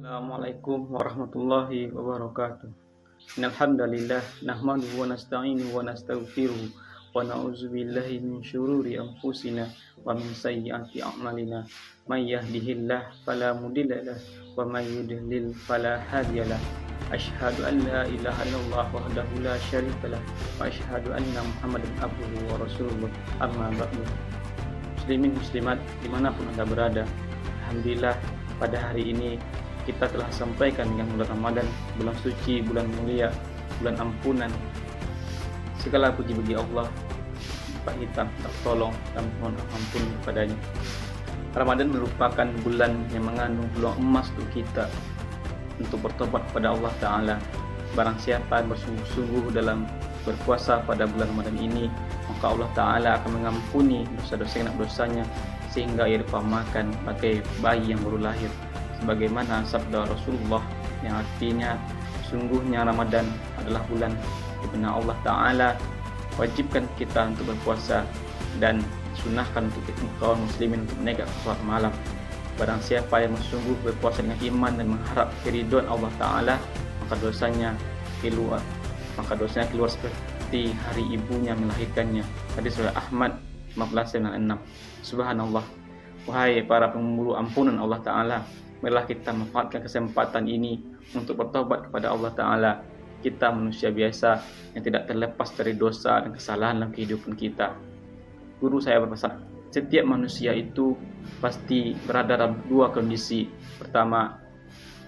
Assalamualaikum warahmatullahi wabarakatuh. Innal hamdalillah nahmaduhu wa nasta'inuhu wa nastaghfiruh wa na'udzu billahi min syururi anfusina wa min sayyiati a'malina. May yahdihillahu fala mudilla lahu wa may yudlil fala hadiyalah. Asyhadu an la ilaha illallah wahdahu la syarika lah wa asyhadu anna Muhammadan abduhu wa rasuluh. Amma ba'du. Muslimin muslimat dimanapun Anda berada, alhamdulillah pada hari ini kita telah sampaikan dengan bulan Ramadan, bulan suci, bulan mulia, bulan ampunan. Segala puji bagi Allah, Pak kita minta tolong dan mohon ampun kepadanya. Ramadan merupakan bulan yang mengandung peluang emas untuk kita untuk bertobat kepada Allah Ta'ala. Barang siapa yang bersungguh-sungguh dalam berpuasa pada bulan Ramadan ini, maka Allah Ta'ala akan mengampuni dosa-dosa anak dosanya sehingga ia dipamakan pakai bayi yang baru lahir. Sebagaimana sabda Rasulullah yang artinya sungguhnya Ramadan adalah bulan di mana Allah Ta'ala wajibkan kita untuk berpuasa dan sunahkan untuk kaum muslimin untuk menaikkan salat malam. Barang siapa yang sungguh berpuasa dengan iman dan mengharap keridhaan Allah Ta'ala, maka dosanya keluar seperti hari ibunya melahirkannya. Hadis riwayat Ahmad 15/6. Subhanallah. Wahai para pemburu ampunan Allah Ta'ala, marilah kita memanfaatkan kesempatan ini untuk bertobat kepada Allah Ta'ala. Kita manusia biasa yang tidak terlepas dari dosa dan kesalahan dalam kehidupan kita. Guru saya berpesan, setiap manusia itu pasti berada dalam dua kondisi. Pertama,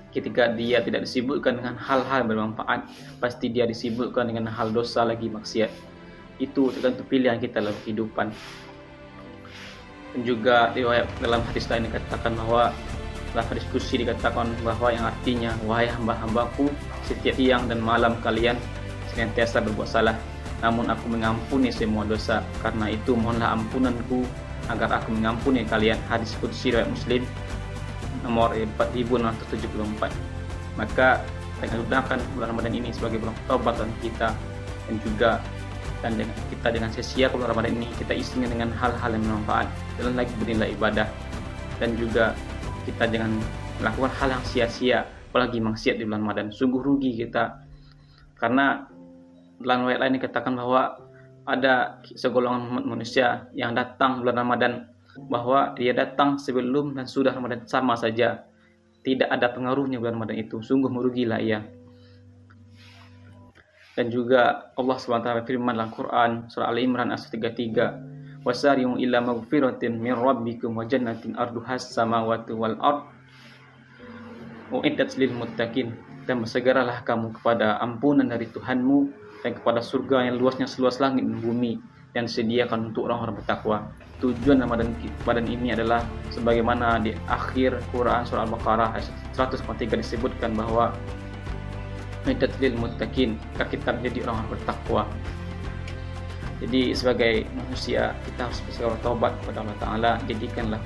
ketika dia tidak disibukkan dengan hal-hal bermanfaat, pasti dia disibukkan dengan hal dosa lagi, maksiat. Itu tergantung pilihan kita dalam kehidupan. Dan juga riwayat dalam hadis lain dikatakan bahwa dalam hadis qudsi dikatakan bahwa yang artinya, wahai hamba-hambaku, setiap siang dan malam kalian senantiasa berbuat salah, namun aku mengampuni semua dosa. Karena itu mohonlah ampunanku agar aku mengampuni kalian. Hadis qudsi riwayat Muslim nomor 4674. Maka kita gunakan bulan Ramadan ini sebagai bulan taubat dan kita, dan juga dengan kita dengan sia-sia bulan Ramadan ini kita isinya dengan hal-hal yang bermanfaat dan lagi bernilai ibadah. Dan juga kita jangan melakukan hal yang sia-sia, apalagi maksiat di bulan Ramadan. Sungguh rugi kita, karena dalam riwayat lain dikatakan bahwa ada segolongan manusia yang datang bulan Ramadan, bahwa dia datang sebelum dan sudah Ramadan sama saja, tidak ada pengaruhnya bulan Ramadan itu. Sungguh merugilah ia. Dan juga Allah SWT firman dalam Quran surah Al-Imran ayat 33, wasari'u ila maghfiratin min rabbikum wa jannatin arduhas samawati wal ard uiddat lil muttaqin. Dan bersegeralah kamu kepada ampunan dari Tuhanmu dan kepada surga yang luasnya seluas langit dan bumi, dan disediakan untuk orang-orang bertakwa. Tujuan Ramadan ini adalah sebagaimana di akhir Quran surah Al-Baqarah ayat 103 disebutkan bahwa uiddat lil muttaqin, kita menjadi orang bertakwa. Jadi sebagai manusia kita harus bersegera taubat kepada Allah Ta'ala. Jadikanlah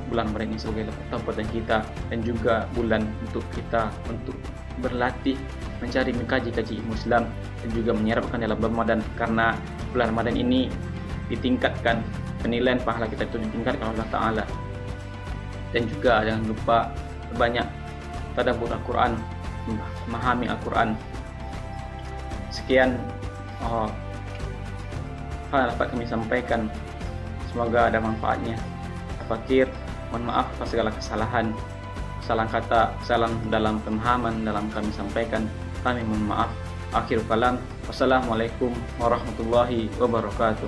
bulan Ramadan ini sebagai taubatan kita, dan juga bulan untuk kita untuk berlatih mencari mengkaji ilmu Islam dan juga menyerapkan dalam Ramadan. Karena bulan Ramadan ini ditingkatkan, penilaian pahala kita itu ditingkatkan oleh Allah Ta'ala. Dan juga jangan lupa banyak tadabbur Al-Quran, memahami Al-Quran. Sekian hal dapat kami sampaikan, semoga ada manfaatnya. Fakir, mohon maaf atas segala kesalahan kata, kesalahan dalam pemahaman dalam kami sampaikan. Kami mohon maaf. Akhir kalam, wassalamualaikum warahmatullahi wabarakatuh.